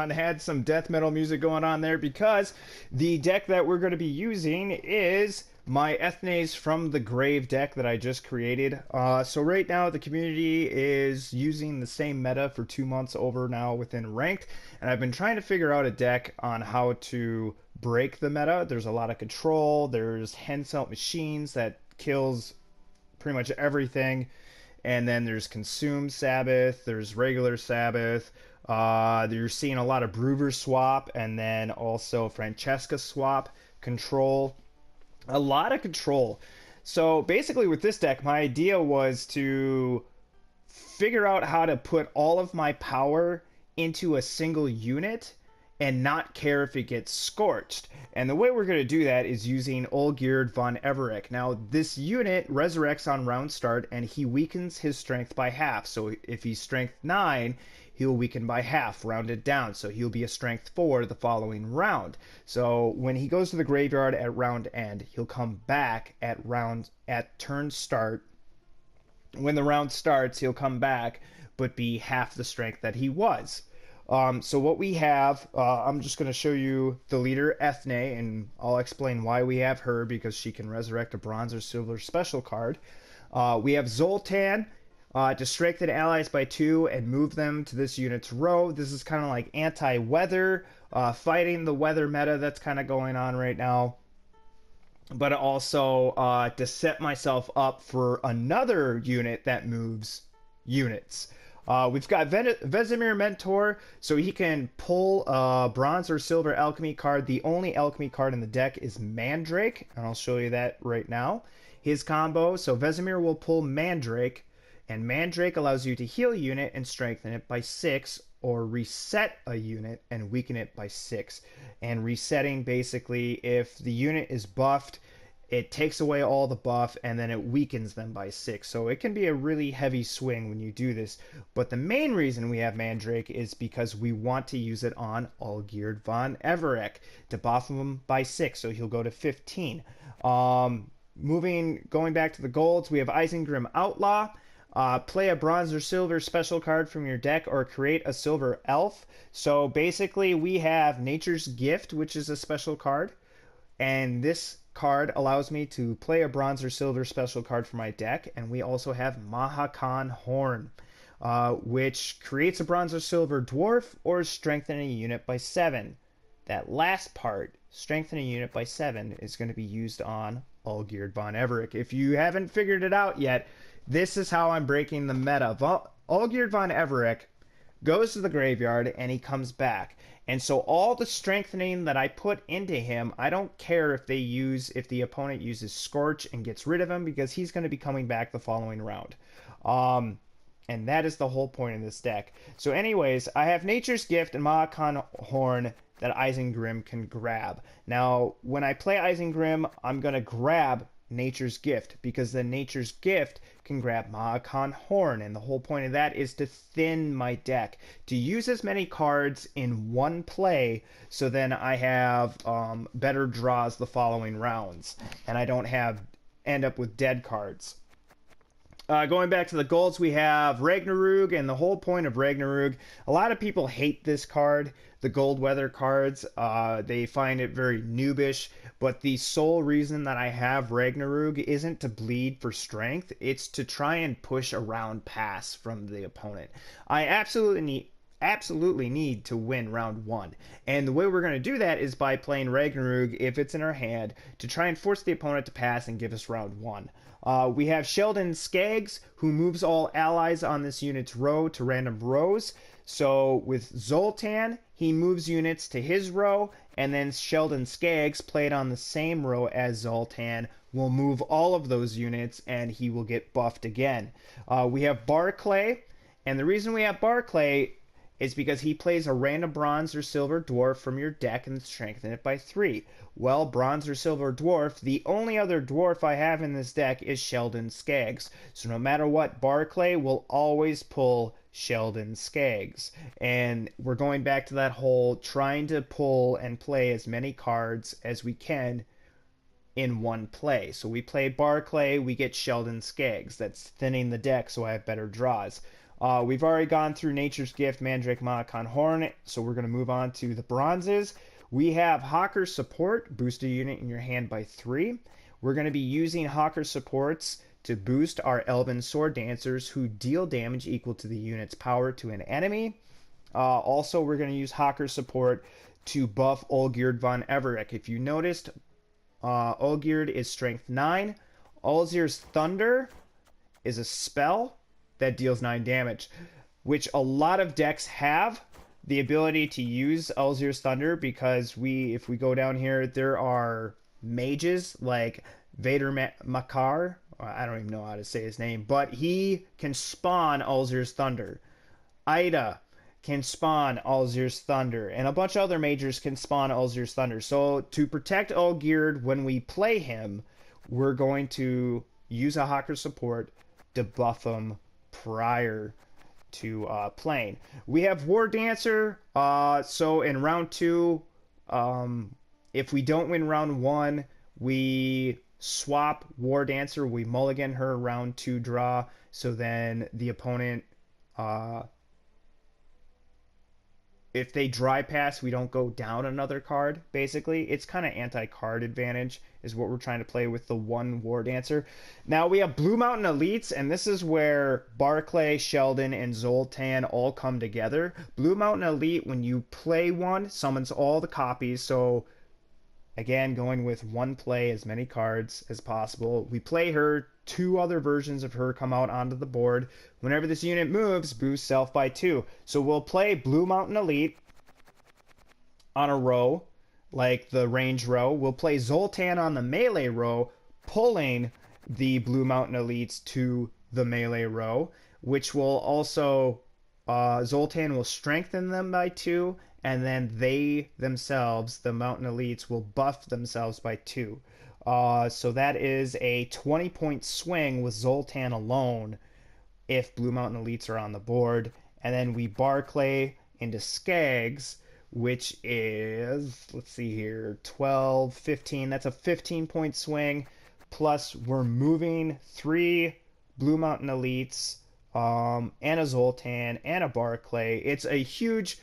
and had some death metal music going on there because the deck that we're going to be using is my Ethnes from the Grave deck that I just created. So right now the community is using the same meta for 2 months over now within ranked, and I've been trying to figure out a deck on how to break the meta. There's a lot of control. There's Henselt machines that kills pretty much everything. And then there's Consume Sabbath, there's regular Sabbath. You're seeing a lot of Brewer swap, and then also Francesca swap, control. A lot of control. So basically, with this deck, my idea was to figure out how to put all of my power into a single unit and not care if it gets scorched. And the way we're going to do that is using Olgierd von Everec. Now, this unit resurrects on round start, and he weakens his strength by half. So if he's strength 9, he'll weaken by half, rounded down. So he'll be a strength 4 the following round. So when he goes to the graveyard at round end, he'll come back at turn start. When the round starts, he'll come back, but be half the strength that he was. So what we have, I'm just going to show you the leader, Ethne, and I'll explain why we have her, because she can resurrect a bronze or silver special card. We have Zoltan to strengthen allies by 2 and move them to this unit's row. This is kind of like anti-weather, fighting the weather meta that's kind of going on right now. But also to set myself up for another unit that moves units. We've got Vesemir Mentor, so he can pull a bronze or silver alchemy card. The only alchemy card in the deck is Mandrake, and I'll show you that right now. His combo, so Vesemir will pull Mandrake, and Mandrake allows you to heal a unit and strengthen it by 6, or reset a unit and weaken it by 6. And resetting, basically, if the unit is buffed, it takes away all the buff and then it weakens them by 6. So it can be a really heavy swing when you do this. But the main reason we have Mandrake is because we want to use it on Olgierd von Everec to buff him by 6. So he'll go to 15. Going back to the golds, we have Isengrim Outlaw. Play a bronze or silver special card from your deck or create a silver elf. So basically we have Nature's Gift, which is a special card. And this card allows me to play a bronze or silver special card for my deck. And we also have Mahakan Horn, which creates a bronze or silver dwarf or strengthen a unit by 7. That last part, strengthen a unit by 7, is going to be used on Olgierd von Everec. If you haven't figured it out yet, this is how I'm breaking the meta. Olgierd von Everec goes to the graveyard and he comes back. And so all the strengthening that I put into him, I don't care if the opponent uses Scorch and gets rid of him, because he's going to be coming back the following round. And that is the whole point of this deck. So anyways, I have Nature's Gift and Mahakan Horn that Isengrim can grab. Now, when I play Isengrim, I'm going to grab Nature's Gift, because the Nature's Gift can grab Mahakan Horn, and the whole point of that is to thin my deck, to use as many cards in one play, so then I have better draws the following rounds, and I don't end up with dead cards. Going back to the golds, we have Ragnarug, and the whole point of Ragnarug, a lot of people hate this card, the gold weather cards. They find it very noobish, but the sole reason that I have Ragnarug isn't to bleed for strength, it's to try and push a round pass from the opponent. I absolutely need to win round 1, and the way we're going to do that is by playing Ragnarug if it's in our hand, to try and force the opponent to pass and give us round 1. We have Sheldon Skaggs, who moves all allies on this unit's row to random rows. So with Zoltan, he moves units to his row, and then Sheldon Skaggs, played on the same row as Zoltan, will move all of those units, and he will get buffed again. We have Barclay, and the reason we have Barclay is because he plays a random bronze or silver dwarf from your deck and strengthen it by 3. Well, bronze or silver dwarf, the only other dwarf I have in this deck is Sheldon Skaggs. So no matter what, Barclay will always pull Sheldon Skaggs. And we're going back to that whole trying to pull and play as many cards as we can in one play. So we play Barclay, we get Sheldon Skaggs. That's thinning the deck so I have better draws. We've already gone through Nature's Gift, Mandrake, Monocon Horn, so we're going to move on to the bronzes. We have Hawker Support, boost a unit in your hand by 3. We're going to be using Hawker Supports to boost our Elven Sword Dancers who deal damage equal to the unit's power to an enemy. Also, we're going to use Hawker Support to buff Olgierd von Everec. If you noticed, Olgierd is Strength 9. Alzir's Thunder is a spell that deals 9 damage, which a lot of decks have the ability to use Alzir's Thunder because if we go down here, there are mages like Vader Makar. I don't even know how to say his name, but he can spawn Alzir's Thunder. Ida can spawn Alzir's Thunder, and a bunch of other mages can spawn Alzir's Thunder. So to protect Olgierd when we play him, we're going to use a Hawker Support to buff him prior to playing. We have War Dancer, so in round 2, if we don't win round 1, we swap War Dancer, we mulligan her round 2 draw, so then the opponent, if they dry pass, we don't go down another card, basically. It's kind of anti-card advantage is what we're trying to play with the one War Dancer. Now we have Blue Mountain Elites, and this is where Barclay, Sheldon, and Zoltan all come together. Blue Mountain Elite, when you play one, summons all the copies, so again, going with one play, as many cards as possible. We play her, 2 other versions of her come out onto the board. Whenever this unit moves, boost self by 2. So we'll play Blue Mountain Elite on a row, like the range row. We'll play Zoltan on the melee row, pulling the Blue Mountain Elites to the melee row, which will also, Zoltan will strengthen them by 2, and then they themselves, the Mountain Elites, will buff themselves by 2. So that is a 20-point swing with Zoltan alone if Blue Mountain Elites are on the board. And then we Barclay into Skags, which is, let's see here, 12, 15. That's a 15-point swing. Plus, we're moving 3 Blue Mountain Elites, and a Zoltan, and a Barclay. It's a huge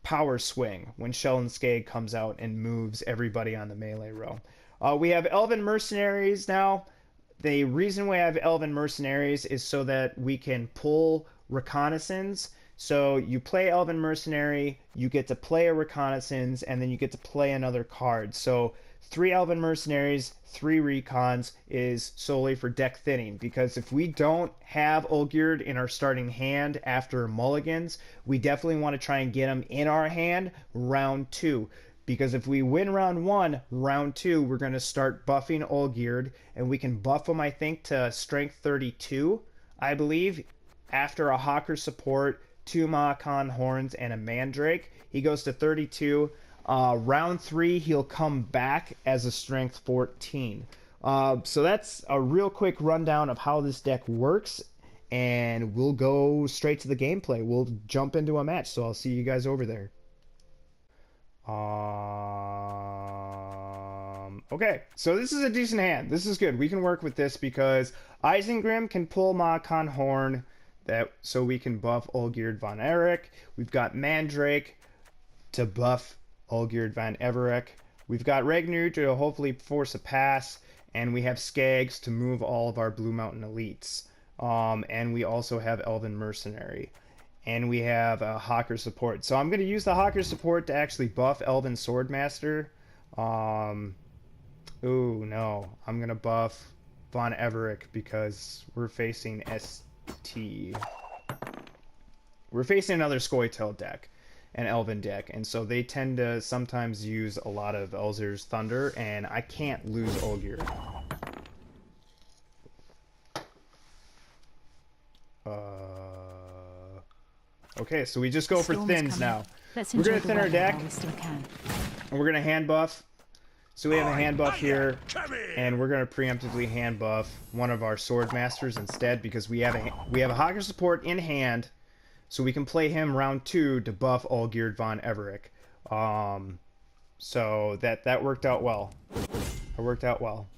power swing when Sheldon Skag comes out and moves everybody on the melee row. We have Elven Mercenaries now. The reason we have Elven Mercenaries is so that we can pull Reconnaissance. So you play Elven Mercenary, you get to play a Reconnaissance, and then you get to play another card. So 3 Elven Mercenaries, 3 Recons is solely for deck thinning, because if we don't have Olgierd in our starting hand after mulligans, we definitely want to try and get him in our hand round 2. Because if we win round 1, round 2, we're going to start buffing Olgierd, and we can buff him, I think, to strength 32, I believe, after a Hawker Support, 2 Monocon Horns, and a Mandrake. He goes to 32. Round 3, he'll come back as a strength 14. So that's a real quick rundown of how this deck works, and we'll go straight to the gameplay. We'll jump into a match, so I'll see you guys over there. Okay, so this is a decent hand. This is good. We can work with this because Isengrim can pull Monocon Horn, so we can buff Olgierd von Everec. We've got Mandrake to buff Olgierd von Everec. We've got Regnu to hopefully force a pass, and we have Skags to move all of our Blue Mountain Elites. And we also have Elven Mercenary. And we have a Hawker Support. So I'm going to use the Hawker Support to actually buff Elven Swordmaster. Ooh, no. I'm going to buff Von Everec because we're facing ST. We're facing another Scoia'tael deck, an Elven deck. And so they tend to sometimes use a lot of Alzir's Thunder, and I can't lose Olgierd. Okay, so we just go for thins now. We're going to thin our deck, and we're going to hand buff. So we have a hand buff here, and we're going to preemptively hand buff one of our Swordmasters instead because we have a Hawker Support in hand, so we can play him round 2 to buff Olgierd von Everec. So that worked out well. It worked out well.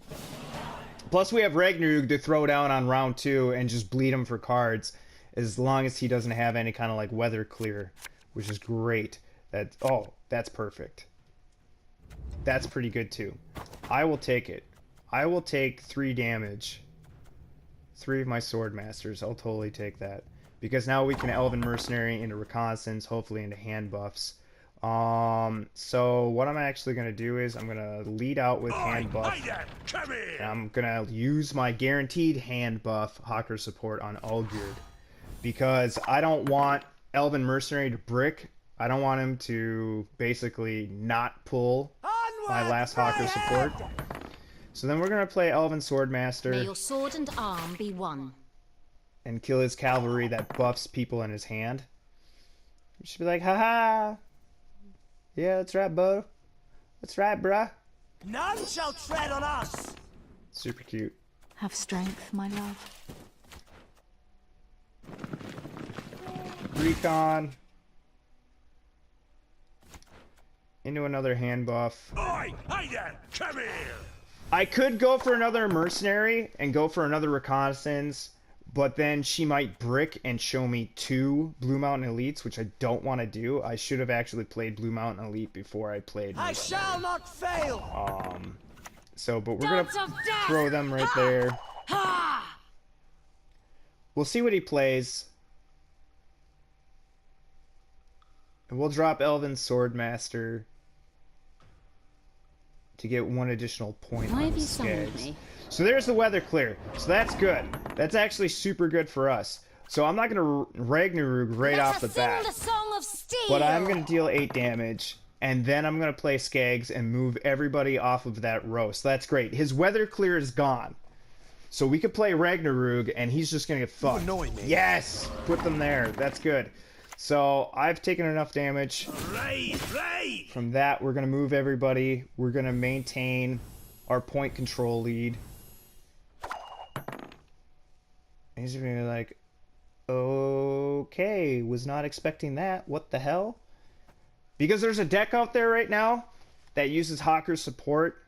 Plus we have Ragnarok to throw down on round 2 and just bleed him for cards. as long as he doesn't have any kind of like weather clear, which is great. That's perfect. That's pretty good too. I will take it. I will take 3 damage. 3 of my sword masters. I'll totally take that. Because now we can Elven Mercenary into reconnaissance, hopefully into hand buffs. So what I'm actually going to do is I'm going to lead out with hand buff. And I'm going to use my guaranteed hand buff Hawker support on Ulgird. Because I don't want Elven Mercenary to brick. I don't want him to basically not pull my last Hawker support. So then we're going to play Elven Swordmaster. May your sword and arm be one. And kill his cavalry that buffs people in his hand. You should be like, haha. Yeah, that's right, bro. That's right, bruh. None shall tread on us. Super cute. Have strength, my love. Recon. Into another hand buff. Oi, hey there, come here. I could go for another mercenary and go for another reconnaissance, but then she might brick and show me 2 Blue Mountain Elites, which I don't want to do. I should have actually played Blue Mountain Elite before I played I shall not fail. But we're gonna throw them right there. We'll see what he plays. And we'll drop Elven Swordmaster to get 1 additional point on the Skags. So there's the weather clear. So that's good. That's actually super good for us. So I'm not going to Ragnarok right off the bat. But I'm going to deal 8 damage. And then I'm going to play Skags and move everybody off of that row. So that's great. His weather clear is gone. So we could play Ragnarok and he's just going to get fucked. Yes! Put them there. That's good. So I've taken enough damage. From that, we're going to move everybody. We're going to maintain our point control lead. And he's going to be like, okay, was not expecting that. What the hell? Because there's a deck out there right now that uses Hawker support,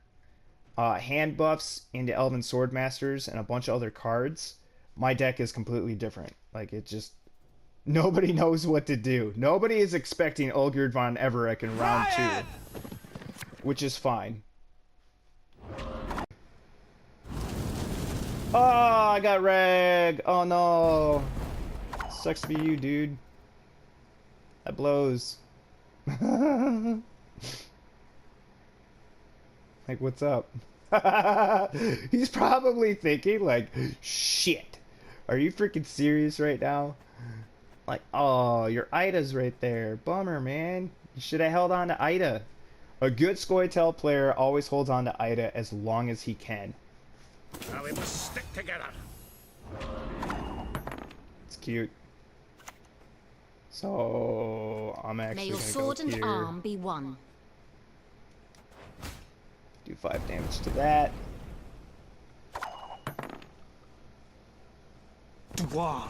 hand buffs into Elven Swordmasters, and a bunch of other cards. My deck is completely different. Like, it just... Nobody knows what to do. Nobody is expecting Ulgird von Everec in round 2. Which is fine. Oh, I got rag. Oh no. Sucks to be you, dude. That blows. Like, what's up? He's probably thinking, like, shit. Are you freaking serious right now? Like, oh, your Ida's right there. Bummer, man. You should have held on to Ida. A good Scoia'tael player always holds on to Ida as long as he can. Now we must stick together. It's cute. So I'm actually May your sword go here. and arm be one. Do 5 damage to that. Dwar.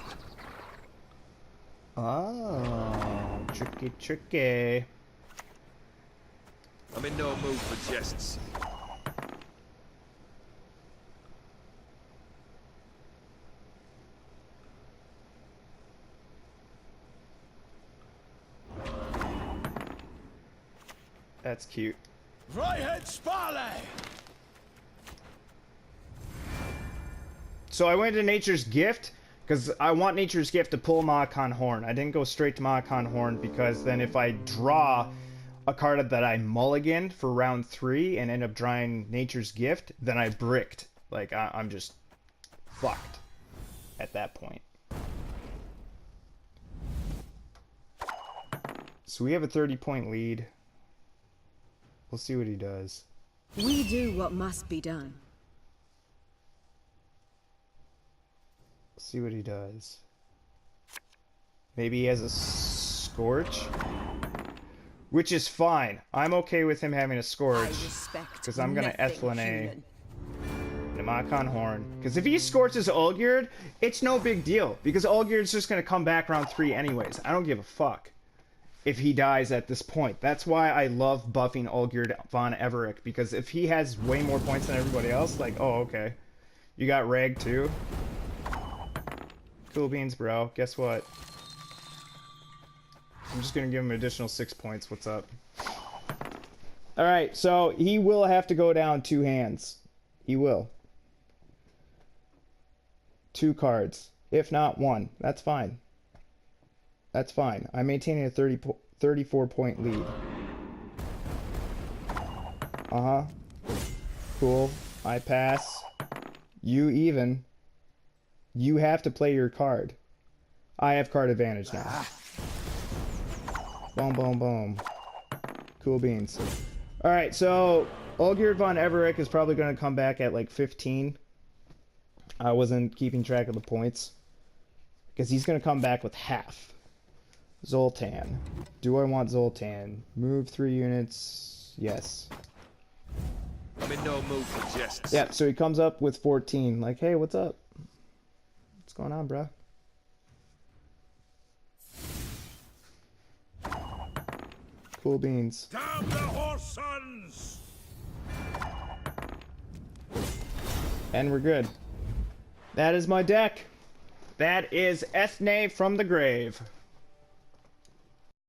Oh, tricky, tricky. I'm in no mood for jests. That's cute. Right-head Sparley! So I went to Nature's Gift because I want Nature's Gift to pull Mahakon Horn. I didn't go straight to Mahakon Horn because then if I draw a card that I mulliganed for round 3 and end up drawing Nature's Gift, then I bricked. Like, I'm just fucked at that point. So we have a 30-point lead. We'll see what he does. We do what must be done. See what he does. Maybe he has a Scorch? Which is fine. I'm okay with him having a Scorch. Because I'm going to Ethlene the Mahakon Horn. Because if he Scorches Ulgird, it's no big deal. Because Ulgird's just going to come back round 3 anyways. I don't give a fuck if he dies at this point. That's why I love buffing Ulgird von Everec. Because if he has way more points than everybody else, like, oh, okay. You got Rag too? Cool beans, bro. Guess what? I'm just gonna give him an additional 6 points. What's up? Alright, so he will have to go down 2 hands. He will. 2 cards. If not 1. That's fine. That's fine. I'm maintaining a 34-point lead. Uh-huh. Cool. I pass. You even. You have to play your card. I have card advantage now. Boom, boom, boom. Cool beans. Alright, so Olgierd von Everec is probably going to come back at like 15. I wasn't keeping track of the points. Because he's going to come back with half. Zoltan. Do I want Zoltan? Move 3 units. Yes. I'm in no mood for jests. Yeah, so he comes up with 14. Like, hey, what's up? What's going on, bruh? Cool beans. Damn the horse sons! And we're good. That is my deck. That is Ethne from the Grave.